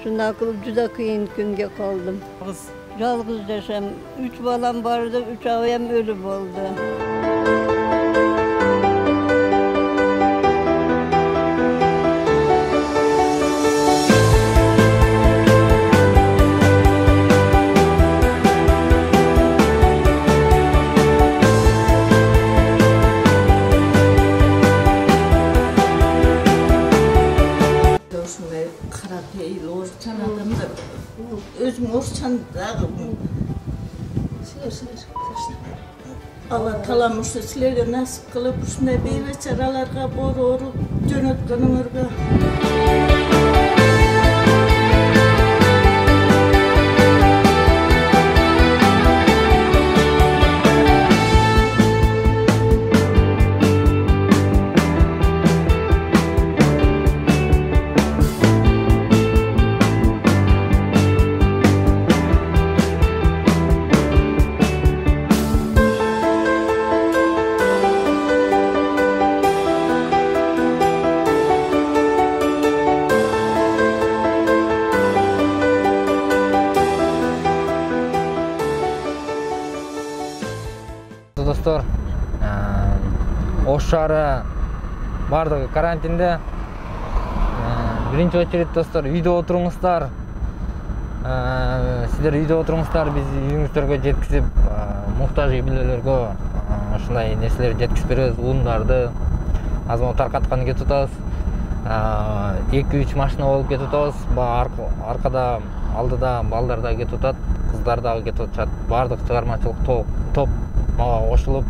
Şuna kılıp juda kıyın günge kaldım. Жалғыз жашам. 3 balam vardı, 3 ağayam ölüp oldu. Özüm orçan Allah talamıştı sizlerge nasip kılıp şunday beybeçaralarga boru orup jönötkönüңөрgө. Dostlar, Ош шаары бардығы карантинде. Birinci очередь достар, үйде отырыңыздар. Сіздер үйде отырыңыздар, біз үйіңіздерге жеткізіп, мұқтаж үй-бүлелерге ушундай нерселер жеткізіп беребиз, ундарды азыр таркаткан кетип атабыз. 2-3 машина болуп кетип атабыз. Аркада, алдыда балдар да кетип атат, кыздар дагы кетип атышат. Бардык чыгармачылык топ мага кошулуп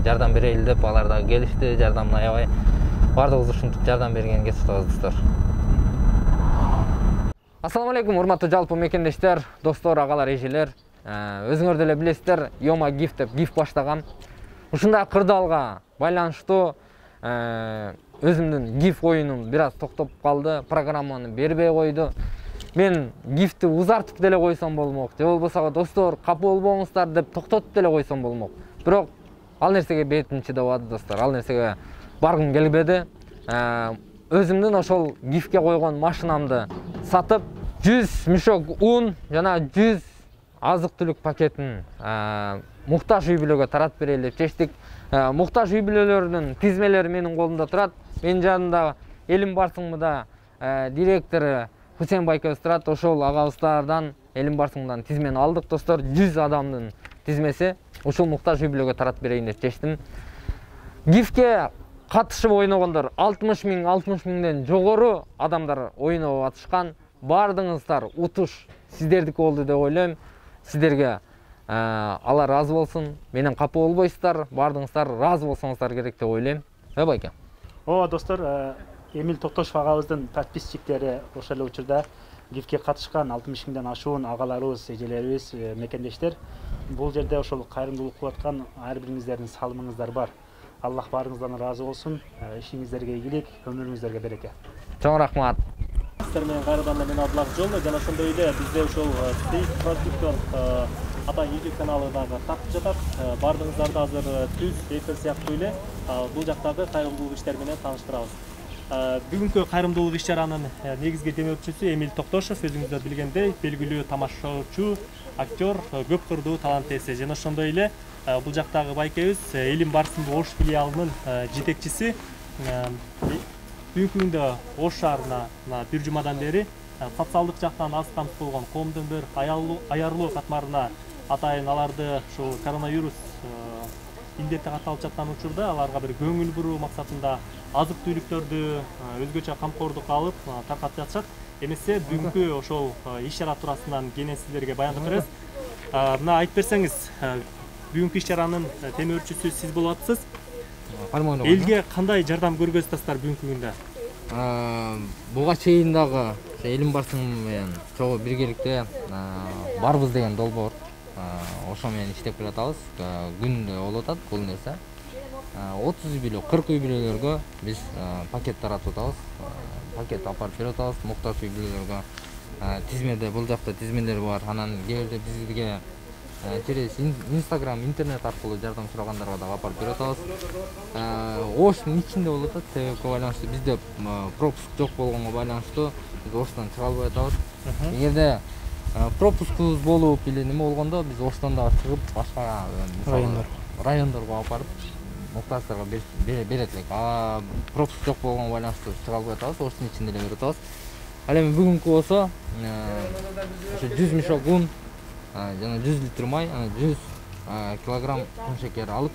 жардам берели деп алар да келишти, жардамын аябай. Бардыгыбыз ушинтип жардам бергенге кетип атабыз достор. Ассаламу алейкум, урматтуу жалпы мекендештер, достор, агалар, эжелер. Өзүңөр деле билесиздер, Йома гиф деп гиф баштагам. Ушундай кырдаалга байланыштуу өзүмдүн гиф оюнум бир аз токтоп калды, программаны бербей койду. Мен гифти узартып деле койсом болмок, же болбосо достор капы болбоңуздар деп токтотуп деле койсом болмок. Бирок ал нерсеге бетим чыдабады достор, ал нерсеге баргым келбеди. Өзүмдүн ошол гифке койгон машинамды сатып 100 мешок un жана 100 азык-түлүк пакетин муктаж үй-бүлөгө таратып берели деп чечтик. Муктаж үй-бүлөлөрдүн тизмелери менин колумда турат. Менин жанымда Элим Барсыңмыда директору Хусейн байкебиз турат. Ошол агабыздардан Элим Барсыңмыдан тизмени алдык достор. 100 адамдын тизмеси. Ошол муктаж үй-бүлөгө таратып берейин деп чечтим. Гифке катышып ойногондор 60 миңден жогору адамдар ойноп атышкан. Бардыңыздар утуш сиздердики болду деп ойлойм. Сиздерге алар разы болсун. Менен капы болбойсуздар. Бардыңыздар разы болсоңуздар керек деп ойлойм. Байке. Достор, Эмил Токтошов агабыздын подписчиктери ошол эле учурда гифке катышкан 60 миңден ашуун агаларыбыз, эжелерибиз, мекендештер. Бул жерде ошол кайрымдуулук кылып аткан ар бириңиздердин салымыңыздар бар. Аллах барыңыздан разы болсун. Ишиңиздерге ийгилик, өмүрүңүздөргө береке. Чоң рахмат. Сиздер менен кайрадан мен Абдуллах Жолу жана ошондой эле бизде ошол State Production ата YouTube каналы дагы тартып жатат. Бардыңыздарды азыр түз, эфир сыяктуу эле бул жактагы кайрымдуулук иштер менен тааныштырабыз. Бүгүнкү кайрымдуулук иш-чаранын негизги демөөрчүсү Эмил Токтошов, өзүңүздөр билгендей, белгилүү тамашачу, актер, көп кырдуу талант ээси. Жана ошондой эле бул жактагы байкебиз Элим Барсыңмы Ош филиалынын жетекчиси. Бүгүнкү күндө Ош шаарына бир жумадан бери социалдык жактан аз камсыз болгон коомдун бир аярлуу катмарына атайын аларды ушул коронавирус индети катталып жаткан учурда аларга бир көңүл буруу максатында азык-түлүктөрдү өзгөчө камкордукка алып таркатып жатышат. Эмесе бүгүнкү ошол иш-чара туурасынан кенен сиздерге баяндап беребиз. Мына айтып берсеңиз, бүгүнкү иш-чаранын темөөрчүсү сиз болуп атсыз. Элге кандай жардам көргөзөсүздөр бүгүнкү күндө? Буга чейин дагы Элим Барсыңмы менен чогуу биргеликте барбыз деген долбоор. Ошо менен иштеп келатабыз. Күндө болуп атат бул нерсе. 30 үй-бүлө, 40 үй-бүлөлөргө биз пакет таратып атабыз. Пакет апарып берип атабыз муктаж үй-бүлөлөргө. Тизмеде бул жакта тизмелер бар. Анан кээде бизге через Instagram, интернет аркылуу жардам сурагандарга да апарып берип атабыз. Оштун ичинде болуп атат, себепке байланыштуу бизде пропуск жок болгонго байланыштуу биз Ошстон чыга албай атабыз. Эгерде пропускубуз болуп эле неме болгондо биз Ошстон дагы чыгып башка райондорго алып барып муктаждарга берет элек. Пропуск жок болгон байланыштуу чыга албай атабыз, Ошстун ичинде эле берип атабыз. Ал эми бүгүнкү болсо ошо 100 мешок un, жана 100 литр май, 100 килограмм un шекер алып,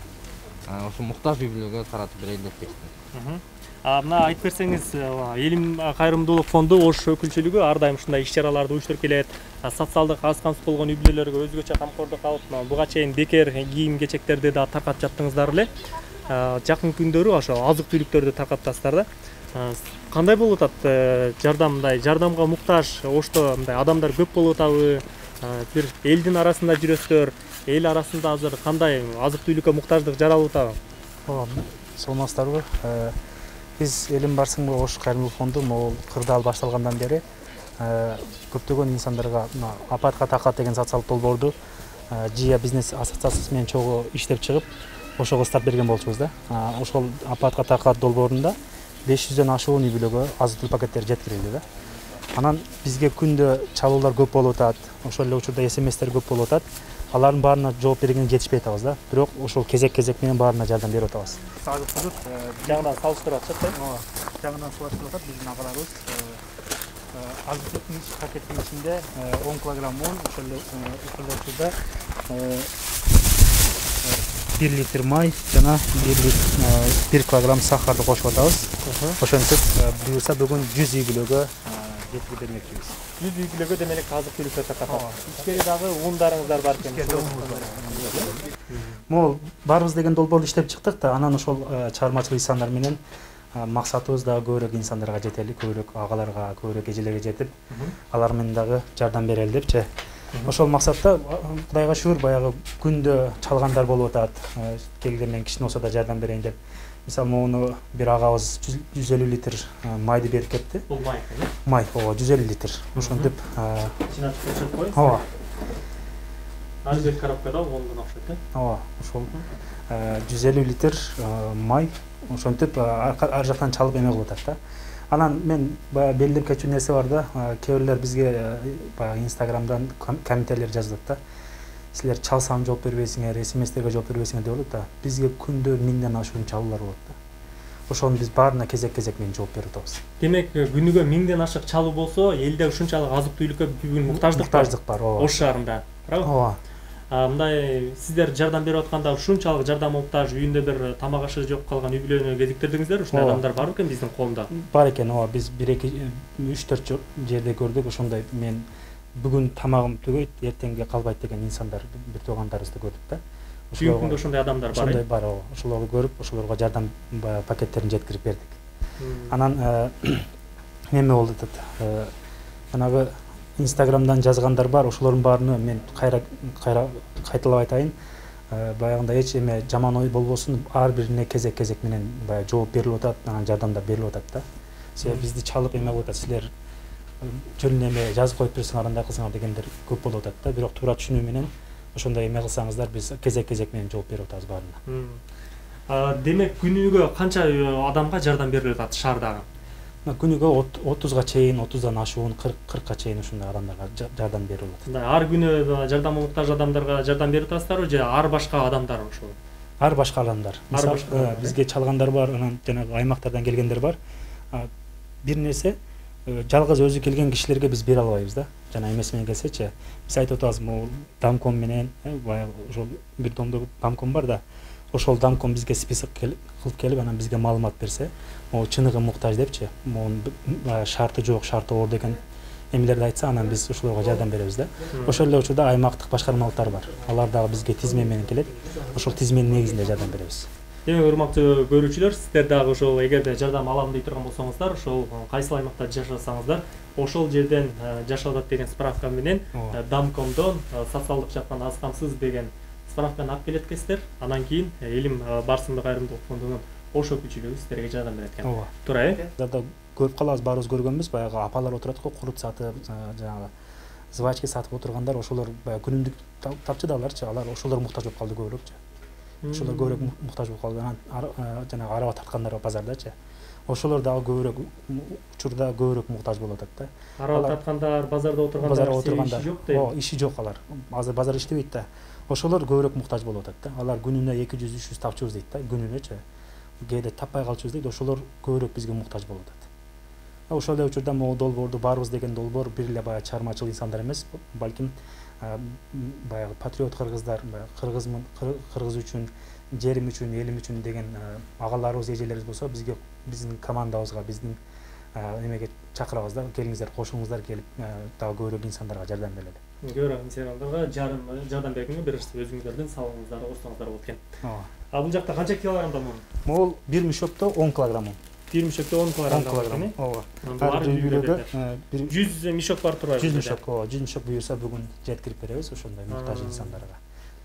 ошо муктаж үй-бүлөгө таратып берели деп чечтим. Мына айтып берсеңиз, Элим кайрымдуулук фонду Ош өкүлчүлүгү ар дайым ушундай иш-чараларды уюштуруп келет. Социалдык аз камсыз болгон үй-бүлөлөргө өзгөчө камкордук алып, буга чейин бекер кийим-кечектерди да таркатып жаттыңыздар эле. Жакын күндөрү ошо азык-түлүктөрдү таркатасыздар да. Кандай болуп атат жардамга муктаж Ошто мындай адамдар көп болуп атабы? Бир элдин арасында жүрөсүздөр, эл арасында азыр кандай азык-түлүккө муктаждык жаралып атабы? Саламатсыздарбы? Биз Элим Барсыңбы Ош кайрымдуулук фонду могул кырдаал башталгандан бери көптөгөн инсандарга апатка такат деген социалдык долбоорду ЖИА бизнес ассоциациясы менен чогуу иштеп чыгып, ошого старт берген болчубуз да. Ошол апатка такат долбоорунда 500дөн ашуун үй-бүлөгө азык-түлүк пакеттери жеткирилди да. Анан бизге күндө чалуулар көп болуп атат, ошол эле учурда СМСтер көп болуп атат. Алардын баарына жооп бергенге жетишпей атабыз да. Бирок ошол кезек менен баарына жардам берип атабыз. Азык-түлүк жаңыдан салыштырып атышат да? Ооба, жаңыдан салыштырып атат биздин агаларыбыз. Азык-түлүктүн пакеттин ичинде 10 килограмм un, ошол эле учурда 1 литр май жана 1 килограмм сахарды кошуп атабыз. Ошентип буюрса бүгүн 100 үй-бүлөгө жеткирип бермекчибиз. 100 үй-бүлөгө демек азык-түлүккө таркатат. Ичкери дагы ундарыңыздар бар экен. Могул барбыз деген долбоорду иштеп чыктык да, анан ошол чыгармачылык инсандар менен максатыбыз дагы көбүрөөк инсандарга жетели, көбүрөөк агаларга, көбүрөөк эжелерге жетип, алар менен дагы жардам берели депчи. Ошол максатта Кудайга шүгүр баягы күндө чалгандар болуп атат. Келгенден кичине болсо да жардам берейин деп. Мисалы, моуну бир агабыз 150 литр майды берип кетти. Бул май экен, э? Май, 150 литр. Ошентип, ичине ачып көрсөтүп коесуз. ооба. Ар бир коробкада оңдон окшойт, э? Ооба, ошол 150 литр май, ошентип ар жактан чалып эме кылып атат да. Анан мен баягы белгилеп кетчү нерсе бар да. Кээ бирлер бизге баягы Инстаграмдан комментарийлер жазып атат да. Силер чалсам жооп бербейсиңер, СМСтерге жооп бербейсиңер деп атат да. Бизге күндө 1000ден ашуун чалуулар болот да. Ошону биз баарына кезек менен жооп берип атабыз. Демек, күнүгө 1000ден ашык чалуу болсо, элде ушунчалык азык-түлүккө бүгүн муктаждык бар, ооба. Ош шаарында, правбы? Ооба. Мындай сиздер жардам берип атканда ушунчалык жардам муктаж, үйүндө бир тамак ашы жок калган үй-бүлөнү кезиктирдиңиздер? Ушундай адамдар бар экен биздин колдо? Бар экен, ооба. Биз 1-2-3-4 жерде көрдүк. Ошондой мен бүгүн тамагым түгөйт, эртеңге калбайт деген инсандар, бир туугандарыбызды көрдүк да. Бүгүнкү күндө ошондой адамдар бар. Ошондой бар, ооба. Ошолорду көрүп, ошолорго жардам пакеттерин жеткирип бердик. Анан неме болду атат. Жанагы Инстаграмдан жазгандар бар, ошолордун баарына мен кайталап айтайын. Баягында эч эме жаман ой болбосун, ар бирине кезек менен баягы жооп берилип атат, анан жардамдар берилип атат да. Себеби бизди чалып эме кылып атат, силер жөн эме жазып коюп берсеңер, андай кылсаңар дегендер көп болуп атат да. Бирок туура түшүнүү менен ошондой эме кылсаңыздар, биз кезек менен жооп берип атабыз баарына. Демек, күнүгө канча адамга жардам берилип атат шаардагы? Күнүгө 30га чейин, 30дан ашуун, 40ка чейин ушундай адамдарга жардам берилип атат. Ар күнү жардам муктаж адамдарга жардам берип атасыздарбы же ар башка адамдар ошол? Ар башка адамдар. Бизге чалгандар бар, анан жанагы аймактардан келгендер бар. Бир нерсе, жалгыз өзү келген кишилерге биз бере албайбыз да. Жана эмеси менен келсечи, биз айтып атабыз, могул Дамком менен, баягы ошол бир домдо Дамком бар да. Ошол Дамком бизге список кылып келип, анан бизге маалымат берсе, могу чыныгы муктаж депчи, могу шарты жок, шарты оор деген эмелерди айтса, анан биз ошолорго жардам беребиз да. Ошол эле учурда аймактык башкармалыктар бар. Алар дагы бизге тизме менен келет. Ошол тизменин негизинде жардам беребиз. Демек, урматтуу көрүүчүлөр, сиздер дагы ошол эгерде жардам алам дей турган болсоңуздар, ошол кайсыл аймакта жашасаңыздар, ошол жерден жашап атат деген справка менен Дамкомдон социалдык жактан аз камсыз деген справканы алып келет экенсиздер. Анан кийин Элим Барсыңбы кайрымдуулук фондунун Ош өкүлчүлүгү сиздерге жардам берет экен. Ооба. Туура, э? Зарда көрүп калабыз, баарыбыз көргөнбүз, баягы апалар отурат го, курут сатып, жанагы жвачка сатып отургандар, ошолор баягы күнүмдүк тапчы да аларчы, алар ошолор муктаж болуп калды көбүрөөкчү. Ошолор көбүрөөк муктаж болуп калды. Анан жанагы араба тарткандар бар базардачы. ошолор дагы көбүрөөк учурда көбүрөөк муктаж болуп атат да. Арал тарткандар, базарда отургандар, Базарда отургандар иши жок дейм. иши жок алар. Азыр базар иштебейт да. Ошолор көбүрөөк муктаж болуп атат да. Алар күнүнө 200-300 тапчубуз дейт да, күнүнөчү. Кээде таппай калчубуз дейт, ошолор көбүрөөк бизге муктаж болуп атат. Ошол эле учурда могу долбоорду баарыбыз деген долбоор бир эле баягы чыгармачыл инсандар эмес, балким баягы патриот кыргыздар, кыргыз үчүн, жерим үчүн, элим үчүн деген агаларыбыз, эжелерибиз болсо, бизге биздин командабызга, биздин немеге чакырабыз да, келиңиздер, кошулуңуздар келип, дагы көбүрөөк инсандарга жардам берели. Көбүрөөк инсандарга жардам бергенге биринчи өзүңүздөрдүн салымыңыздар, кошсоңуздар болот экен. Бул жакта канча килограммда мун? Могул бир мешокто 10 килограмм. Bir müşekte 10 kg. Ооба. Ар бүйрөгө 100 мешок бар турбайбы? 100 мешок, 100 мешок буюрса бүгүн жеткирип беребиз ошондой муктаж инсандарга.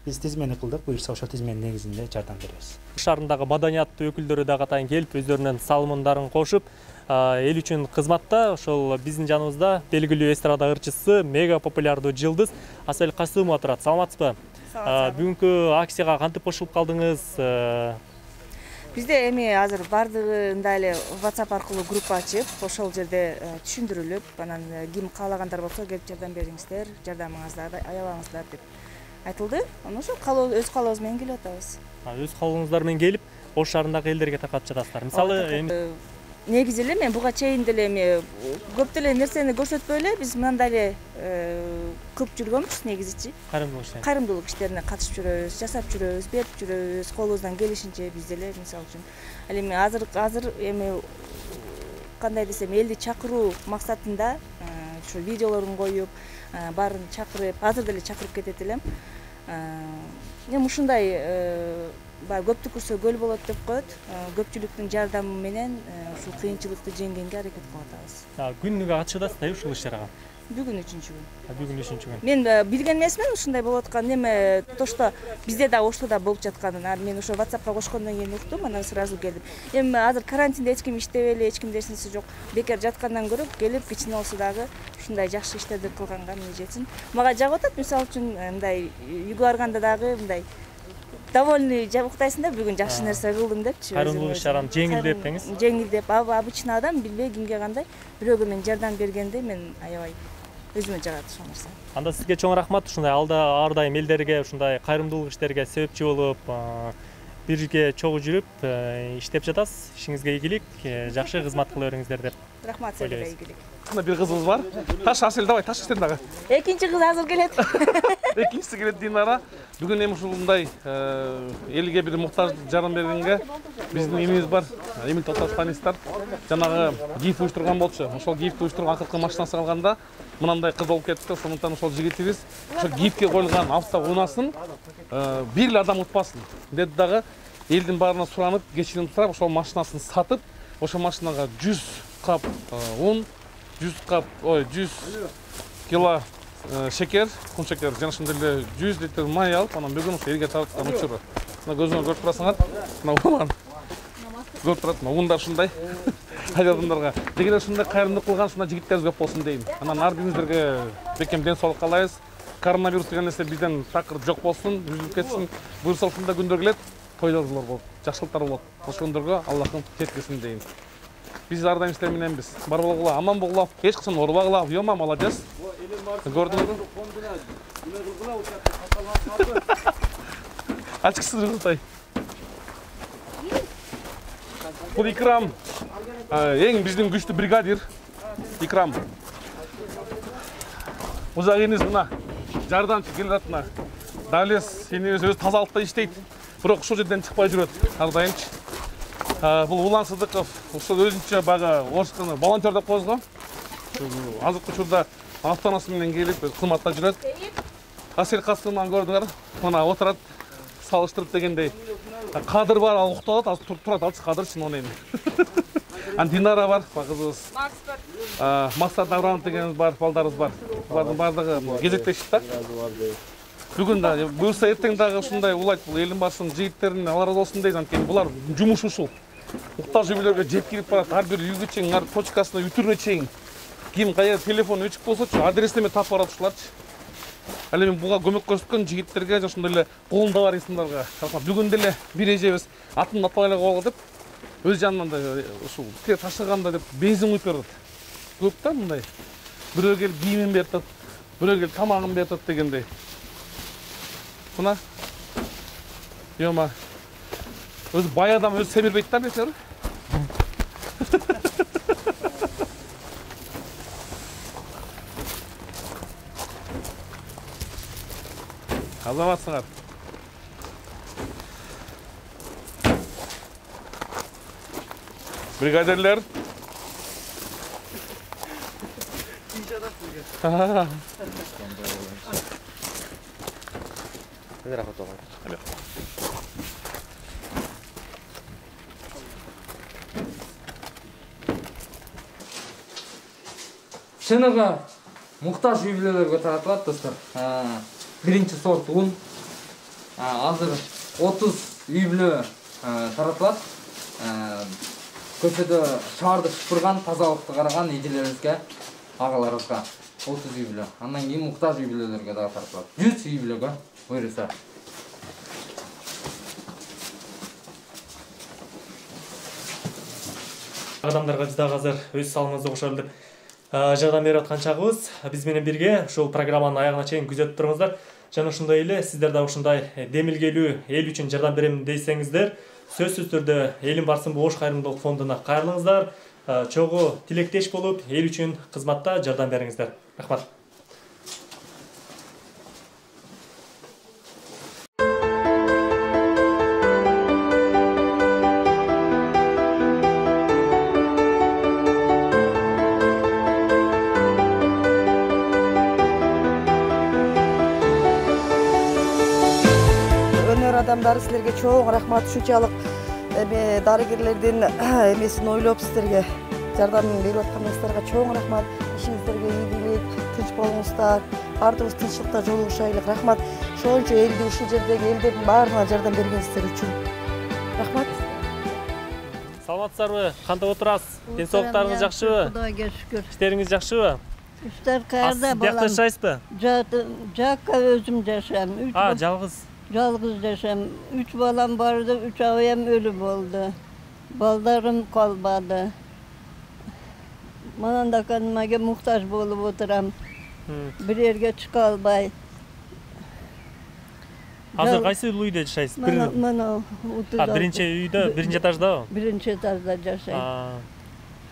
Биз тизмени кылдык, буюрса ошо тизменин негизинде жардам беребиз. Шаарындагы маданият өкүлдөрү дагы атайын келип, өздөрүнүн салымдарын кошуп, эл үчүн кызматта ошол биздин жаныбызда белгилүү эстрада ырчысы, мега популярдуу жылдыз Асель Касымова турат. Саламатсызбы? Бүгүнкү акцияга кантип кошулуп калдыңыз? Бизде эми азыр бардыгында эле WhatsApp аркылуу группа ачып, ошол жерде түшүндүрүлүп, анан ким каалагандар болсо келип жардам бериңиздер, жардамыңызды аябаңыздар деп айтылды. Анан ошо өз каалообуз менен келип атабыз. Өз каалооңуздар менен келип, Ош шаарындагы элдерге такатып жатасыздар. Мисалы, негизи эле мен буга чейин деле эми көп деле нерсени көрсөтпөй эле биз мындай эле кылып жүргөнбүз негизичи. Кайрымдуулук иштерине катышып жүрөбүз, жасап жүрөбүз, берип жүрөбүз, колубуздан келишинче биз деле мисалы үчүн. Ал эми азыр эми кандай десем, элди чакыруу максатында ушул видеолорун коюп, баарын чакырып, азыр деле чакырып кетет элем. Эми ушундай көптү көрсө көл болот деп коет. Көпчүлүктүн жардамы менен ушул кыйынчылыкты жеңгенге аракет кылып атабыз. Күнүгө катышып атасыздар ушул иштерге? Бүгүн 3-күн. Бүгүн 3-күн. Мен билген эмесмин ушундай болуп атканын, эми Тошто бизде да Ошто да болуп жатканын. Мен ошо WhatsAppка кошкондон кийин уктум, анан сразу келдим. Эми азыр карантинде эч ким иштебей эле, эч кимде нерсеси жок. Бекер жаткандан көрө келип кичине болсо дагы ушундай жакшы иштерди кылганга эмне жетсин. Мага жагып атат, мисалы үчүн мындай үйгө барганда дагы мындай довольный уктайсың да, бүгүн жакшы нерсе кылдым депчи. Кайрымдуулук иштерин жеңилдеп деңиз. Жеңилдеп, обычный адам билбей кимге кандай бирөөгө мен жардам бергенде мен аябай өзүмө жагат ошол нерсе. Анда сизге чоң рахмат, ушундай ар дайым элдерге, ушундай кайрымдуулук иштерге себепчи болуп, бирге чогуу жүрүп иштеп жатасыз. Ишиңизге ийгилик, жакшы кызмат кыла бериңиздер деп. Рахмат сизге ийгилик. Bir kızımız var. Taş Asel davay taş sen dağı. Экинчи кыз азыр келет. Экинчisi келет Динара. Бүгүн эми ушундай элге бир муктаж жардам бергенге биздин эмибиз бар. Эмил Татарстанистар жанагы гиф уюштурган болчу. Ошол гифти уюштурган акыркы машинасы калганда мынандай кыз болуп кетти. Ошондуктан ошол жигитибиз ошо гифке коюлган автоунаасын бир эле адам утпасын деди дагы элдин баарына суранып, кечирим сурап, ошол машинасын сатып, ошол машинага 100 кап un, 100 кило шекер, кум шекер, жана ошондой эле 100 литр май алып, анан бүгүн ошо элге тарткан учуру. Мына көзүңөр көрүп турасыңар, мына улан көрүп турат, мына ундар ушундай. Кайда адамдарга деги ушундай кайрымдуулук кылган ушундай жигиттерибиз көп болсун дейм. Анан ар бириңиздерге бекем ден соолук каалайбыз. Коронавирус деген нерсе бизден такыр жок болсун, үзүлүп кетсин. Буюрса ушундай күндөр келет, тойлорлор болот, жакшылыктар болот. Ошол күндөргө Аллахым жеткирсин дейм. Биз ар дайым силер менен биз. Бар болгула, аман болгула, эч качан оорубагыла. Йома, молодец. Көрдүңүзбү? Ачыксыз Рухтай. Бул Икрам, эң биздин күчтүү бригадир Икрам. Узак эниз мына жардамчы келип атына. Далес энебиз өзү тазалыкта иштейт, бирок ушул жерден чыкпай жүрөт ар дайымчы. Бул Улан Сыдыков ушул өзүнчө бага Ошканы волонтер деп коебузго. Азыркы учурда автоунасы менен келип кызматта жүрөт. Асел Касымованы көрдүңөр, мына отурат, салыштырып дегендей. Кадыр бар, ал укталат, азыр турат, алчы кадыр чын оны эми. Динара бар, кызыбыз. Максат Аврамов дегенибиз бар, балдарыбыз бар. Булардын бардыгы кезектешип да. Бүгүн да, буюрса эртең дагы ушундай улайт, бул элдин башынын жигиттерине Алла разы болсун дейт, анткени булар жумуш ушул. Муктаж үйлөргө жеткирип барат, ар бир үйгө чейин, ар точкасына, үтүрүнө чейин. Ким кайер телефон өчүк болсочу, адрестеме тапып барат ушуларчы. Ал эми буга көмөк көрсөткөн жигиттерге, ошондой эле колунда бар инсандарга рахмат. Бүгүн деле бир эжебиз атын атпай эле койгу деп өз жанынан да ушул тике таштаганда деп бензин куюп берет. Көп да мындай. Бирөө келип кийимин берип атат, бирөө келип тамагын берип атат дегендей. Мына Йома. Өзі бай адам өзі себербейді да бетер. Азаматсыңар. Бригадирлер. Шыныға мұқтаж үй бүлөлөргө таратылат достор. Биринчи сорт un. Азыр 30 үй бүлө таратылат. Көчөдө шаарды шыпырган, тазалыкты караган эжелерибизге, агаларыбызга 30 үй бүлө. Андан кийин мұқтаж үй бүлөлөргө да таратылат. 100 үй бүлөгө буйруса. Адамдарга биз дагы азыр өз салымыбызды кошолу деп жардам берип аткан чагыбыз. Биз менен бирге ушул программанын аягына чейин күзөтүп туруңуздар. Жана ошондой эле сиздер да ушундай демилгелүү эл үчүн жардам берем десеңиздер, сөзсүз түрдө Элим барсын бош кайрымдуулук фондуна кайрылыңыздар. Чогуу тилектеш болуп, эл үчүн кызматта жардам бериңиздер. Рахмат. Адамдар силерге чоң рахмат, ушунчалык дарыгерлердин эмесин ойлоп сиздерге жардам берип атканыңыздарга чоң рахмат. Ишиңиздерге ийгилик, тынч болуңуздар, баардыгыбыз тынччылыкта жолугушайлык. Рахмат. Ошончо элди ушул жердеги элдердин баарына жардам бергениңиздер үчүн. Рахмат. Саламатсыздарбы? Кантип отурасыз? Ден соолуктарыңыз жакшыбы? Кудайга шүкүр. Иштериңиз жакшыбы? Иштер каерде балам? Биякта жашайсызбы? Жакка өзүм жашам. Жалгыз. Жалгыз жашам. 3 balam vardı, 3 ağayam ölü oldu. Baldarım kalmadı. Bana da kanımaga muhtaç bolup oturam. Bir yerge çıka albay. Hazır kaysı uyda yaşaysiz? Mana birinci uyda, birinci etajda mı? Birinci etajda yaşayım.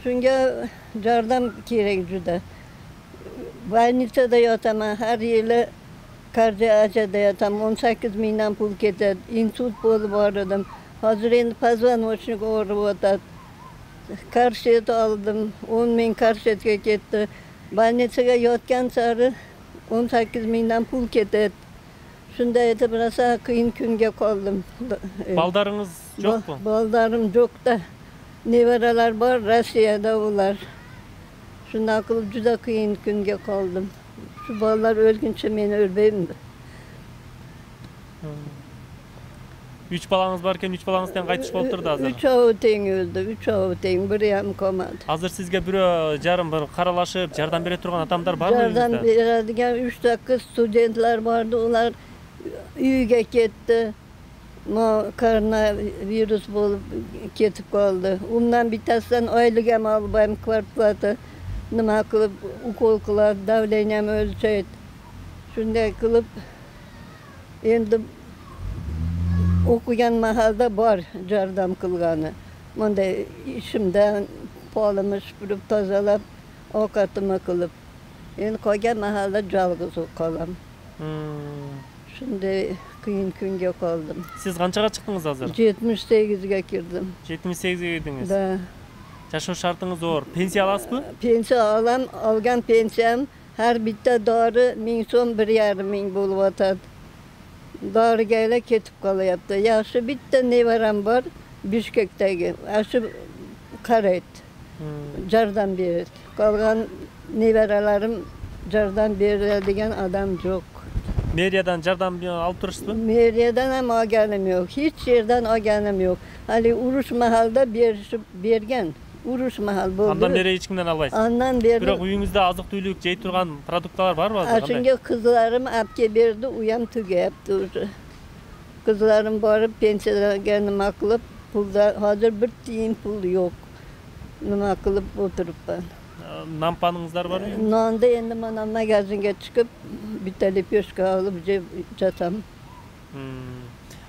Çünkü jardam kerek juda. Больницада yatama, her yeri Kardiyaçada yatam, 18 mindən pul ketet, insult bolup aradım. Hazır endi pozvanochnik oğrup otat. Karşet aldım, 10 min karşetke ketdi. Больницага yotgan sari 18 mindən pul ketet. Shunda etib rosa qiyin kunga qoldim. Baldarınız yok mu? Baldarım yok da. Nevaralar bor, Rossiyada ular. Shunda qilib juda qiyin kunga qoldim. Şu balalar ölgünçe meni ölbeyim de. 3 balanız varken 3 balanızdan qaytış bolup turdu azыр. 3 ağı teң öldü, 3 ağı teң, biri ham kalmadı. Azır sizge biri jarım bir karalaşıp jardam bere turgan adamlar var mı? Jardam beradigan 3 ta kız studentler vardı, ular uyga ketdi. Koronavirus bolup ketip kaldı. Ondan bitasidan oylik ham albayım, kvarplata. Nima qilib ukol qilib, davleniyam o'lchaydi. Shunday qilib endi o'qigan mahalda bor jardam qilgani. Bunday ishimdan polimi supurib, tozalab, ovqatimni qilib. Endi qolgan mahalda yolg'iz qolam. Shunday qiyin kunga qoldim. Siz qanchaga chiqdingiz hozir? 78ga kirdim. 78ga kirdingiz. Da. Yaşam şartınız zor. Pensiya alasızmı? Pensiya alam, algan pensiyam her bitta dori 1000 so'm 1,5 ming bo'lib o'tadi. Doriga ketib qolyapti. Yaxshi bitta nevaram bor, Bishkekdagi. Shu qaraydi. Jardam beradi. Qolgan nevaralarim jardam beradigan adam yo'q. Meriyadan jardam alıp turasızmı? Meriyadan ham olganim yo'q. Hech yerdan olganim yo'q. Hali urush mahalda bergan. Urush mahal bo'ldi. Ondan beri hech kimdan albaysiz. Ondan beri. Biroq uyingizda azıq-tuyluk jey turgan produktlar var mı hozir? Shunga qizlarim olib kelib berdi, u ham tugayapti o'zi. Qizlarim borib pensiyaga nima qilib Pulda hazır bir tiyin pul yok. Nima qilib o'tiribman. Nampanыңыздар бар ме? Nonda endi mana magazinga chiqib, bitta lepyoshka olib jeb jatam.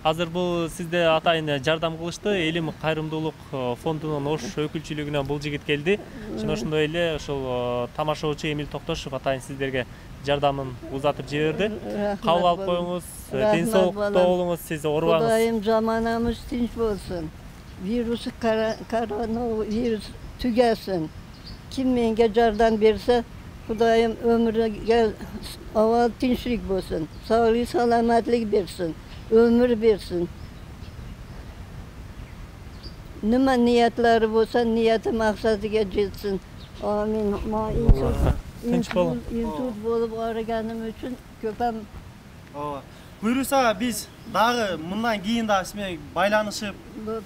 Азыр бул сизде атайын жардам кылышты. Элим кайрымдуулук фондунун Ош өкүлчүлүгүнөн бул жигит келди. Жана ошондой эле ошол тамашачы Эмил Токтошов атайын сиздерге жардамын узатып жиберди. Кабыл алып коюңуз. Ден соолукта болуңуз, сиз оорубаңыз. Кудайым заманамыз tinch bo'lsin. Virus koronavirus tugasin. Kim menga jardam bersa, Kudayım ömrüge aval tinchlik bo'lsin. Sog'lik, salomatlik bersin. Ömür bersin. Nima niyatlari bo'lsa, niyati maqsadiga yetsin. Amin. Tinch bo'lin. Insult bo'lib o'rganim uchun ko'p ham Buyursa biz dağı bundan keyin da isme baylanışıp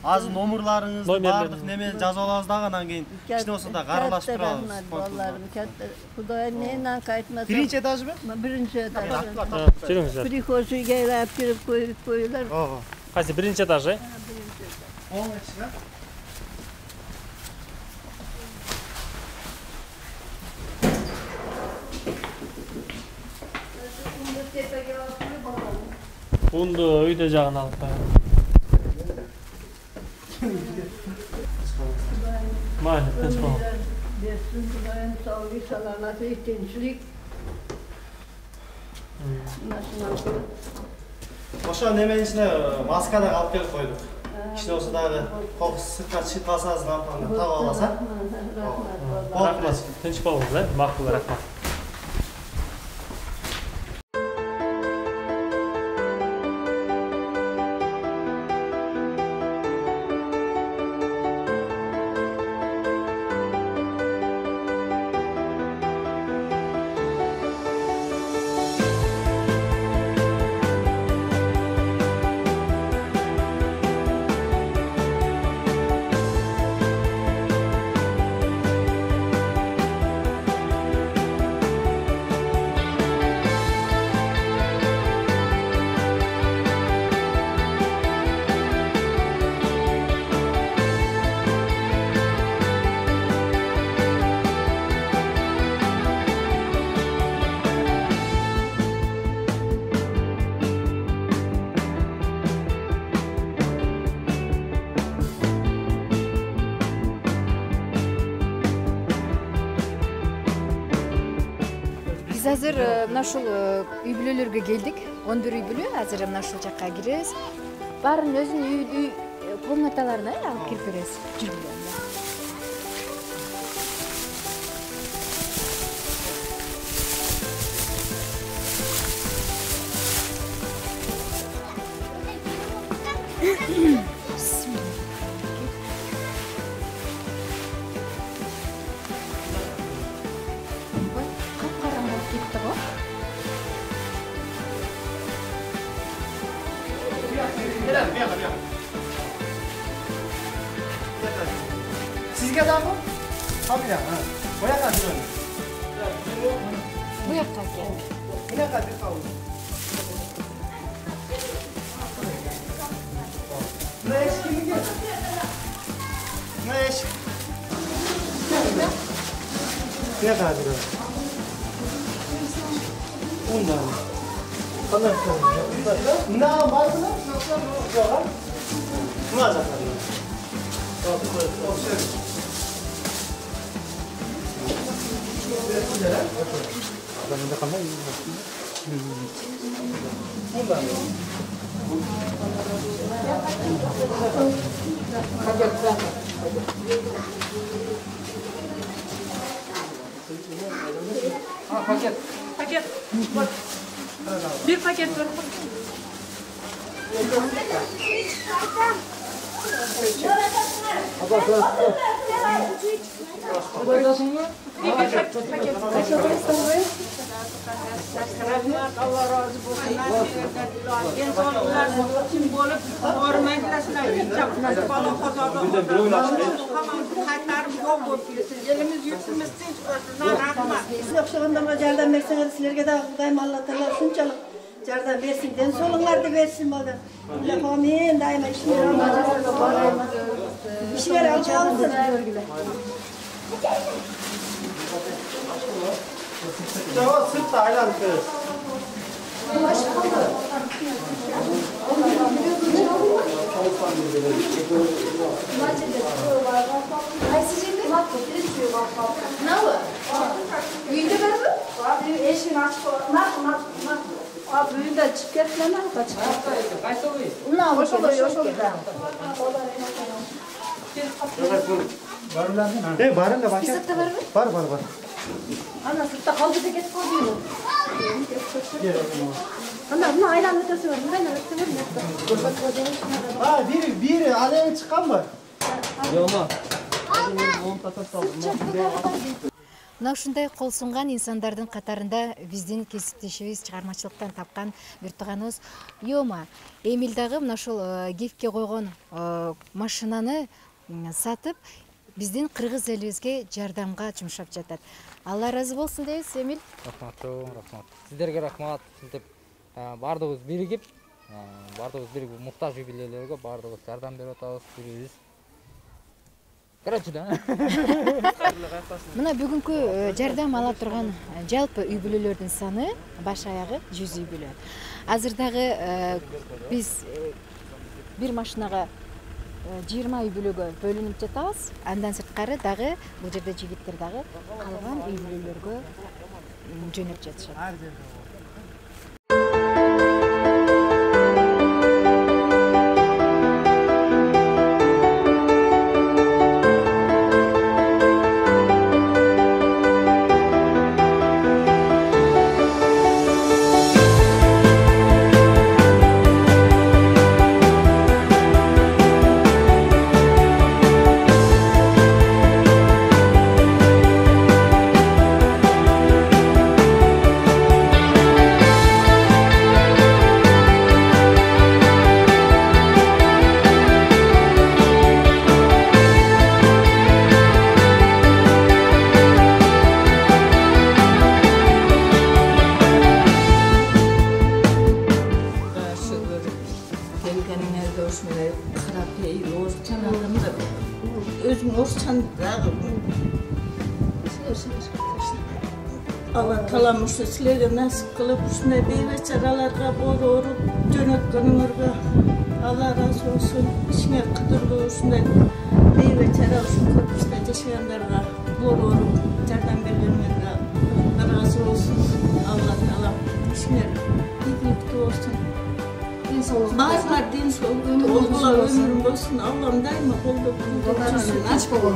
az nomurlarınızı bardıq nemen жазып алабыз дагынан кийин кичине болсо да каралашып турабыз. Балдарым katta. Kudayım neyle kaytmasam. Birinci etaj mı? Birinci etaj. Жүрүңүздөр. Prixoşuyga elap kirib qo'ydilar. Qaysi birinchi etаж? Oң içine. Унду үйдө жагына алып коём. Mayli, tinch bo'ling. Bersin Kudayım sog'lik, salomatlik, tinchlik. Oşa nemen içine maska da alıp gelip koyduk. İşte olsa da kokusu sırtına çıkmasanız lampanı tağı alasa. Rahmat, tinch bo'linglar, maqbul, rahmat. Азыр мына ушул үй бүлөлөргө келдик. 11 үй бүлө азыр мына ушул жакка киребиз. Баарын өзүнүн үй комнаталарына алып кирип беребиз. Жүргүлөр. Sizge daha mı? Tabii ya. Buraya kadar öyle. Bu yakta gel. Buraya kadar kalın. Ne eşki mi gel? Ne eşki? Buraya kadar öyle. Ondan. Kanır kalın. Ne var mı? Yok. Ne olacak? Paket. Bir paket ver. Allah razı olsun. İnsanlar kim bolup hormatlasınlar, hiç balo kazadı. Hayatlarım yok bo'lib elimiz yurtimiz tinch bo'lsin. Rahmat. Siz o'xshaganda jardam bersanglar sizlarga da Xudoyim Alloh taolo shunchalik Jardam bersin, den solunlardı versin bana. Amin, daima işler almasın. İşler almasın. Cevap sırtta aylan kız. Үйünde var mı? Var. Eşin açık olan. Abi büyüğünde çık ketmene kaç. Ne olur? Barın da başa. Var. Ana sırtta kaldı da get koyuyor. Ana bunu ayran ötesi var. Buradan ötesi var. Ha biri aleye çıkan var. Мына ушундай кол сунган инсандардын катарында биздин кесиптешибиз чыгармачылыктан тапкан бир тууганыбыз Йома. Эмил дагы мына ушул гифке койгон машинаны сатып, биздин кыргыз элибизге жардамга жумшап жатат. Алла ыраазы болсун дейбиз, Эмил. Рахмат. Сиздерге рахмат. Синтип бардыгыбыз биригип, муктаж үй бүлөлөргө бардыгыбыз жардам берип атабыз, бирибиз. Короче, да. Мына бүгүнкү жардам ала турган жалпы үй бүлөлөрдүн саны баш аягы 100 үй бүлө. Азыр дагы биз бир машинага 20 үй бүлөгө бөлүнүп жатабыз. Андан сырткары дагы бул жерде жигиттер дагы калган үй бүлөлөргө жөнөп жатышат. Allah talamış sizlerge nasip kılıp uşunday beybeçaralarga borup jönötkönüңөрgө Allah razı olsun. İşine kıdırlı uşunday beybeçara uşun köpüşte yaşayanlarga borup jardan bergenlerge razı olsun. Allah taala işine iyilikli olsun. Bazılar din soğuktu, oğullar ömrüm olsun. Allah'ım daima kolda bulunsun. Hiç kolda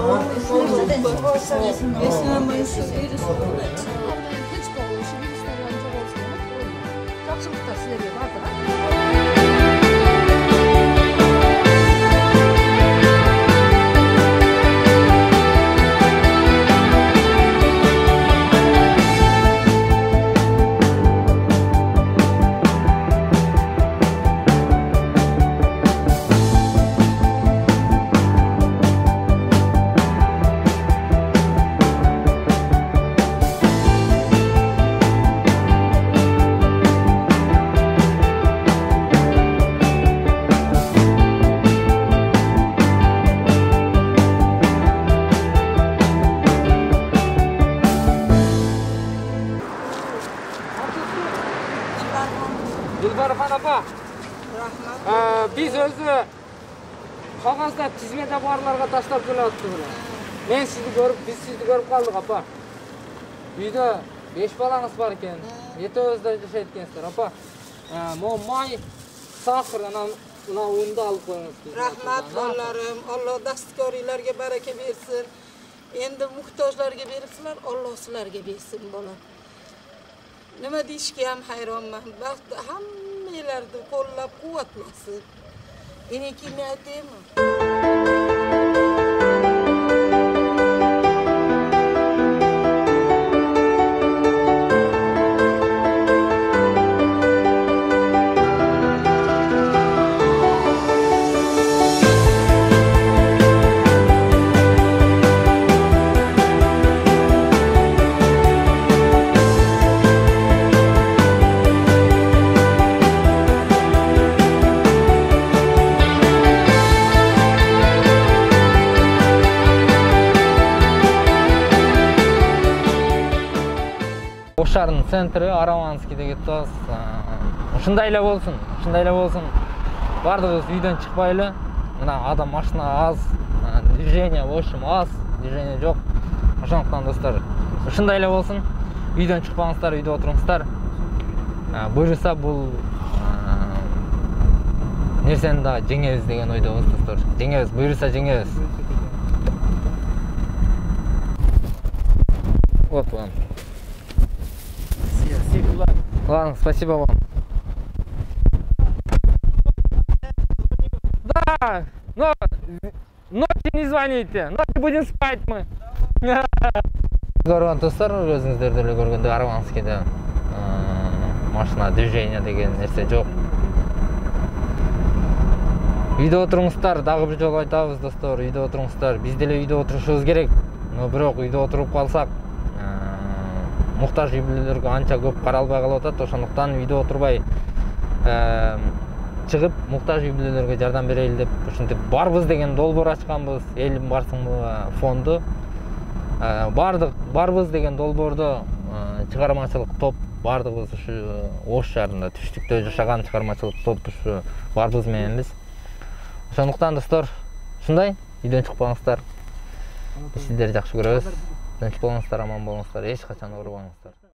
olsun. Yaşamayı şu seyri soğuklar. Hiç boluşu bir isteyen çok olsun. Жақсылықтар сіздерге бардыға. Dilbarхан апа, biz özü қағазда тизмеде барларға таштап келатты бұны. Мен сізді көріп, біз сізді көріп қалдық апа. Үйде 5 балаңыз бар екен, етеуізде жашайды екенсіздер апа. Май, сахар, мына ұнды алып қойыңыз. Rahmat ballarım, Allah dastkorilarga baraka bersin. Endi muhtojlarga beribsizlar, Allah sizlarga bersin bolam. Nima deyishga ham hayronman. Baxt hammalarni qo'llab-quvvatlasin. Meniki aytaymi? Ош шаарынын центри Араванскийде кетип атабыз. Ушундай эле болсун, Бардыгыбыз үйдөн чыкпайлы. Мына адам машина аз, движение в общем аз, движение жок. Ошондуктан достор, ушундай эле болсун. Үйдөн чыкпаңыздар, үйдө отуруңуздар. Буюрса бул нерсени да жеңебиз деген ойдобуз достор. Жеңебиз, буюрса жеңебиз. Вот вам. Ладно, спасибо вам. Да, но ночью не звоните, ночью будем спать мы. Көргөн достор, өзүңүздөр деле көргөндөй Араванскийде машина движение деген нерсе жок. Үйдө отуруңуздар, дагы бир жолу айтабыз достор, үйдө отуруңуздар. Биз деле үйдө отурушубуз керек. Но бирок үйдө отуруп калсак, муктаж үй бүлөлөргө анча көп каралбай калып атат. Ошондуктан үйдө отурбай чыгып, муктаж үй бүлөлөргө жардам берели деп ушинтип барбыз деген долбоор ачканбыз. Элим барсыңбы фонду. Барбыз деген долбоордо чыгармачылык топ бардыгыбыз ушу Ош шаарында түштүктө жашаган чыгармачылык топ ушу барбыз мененбиз. Ошондуктан достор, ушундай үйдөн чыкпаңыздар. Сиздерди жакшы көрөбүз. Тынч болуңуздар, аман болуңуздар, эч качан оорубаңыздар.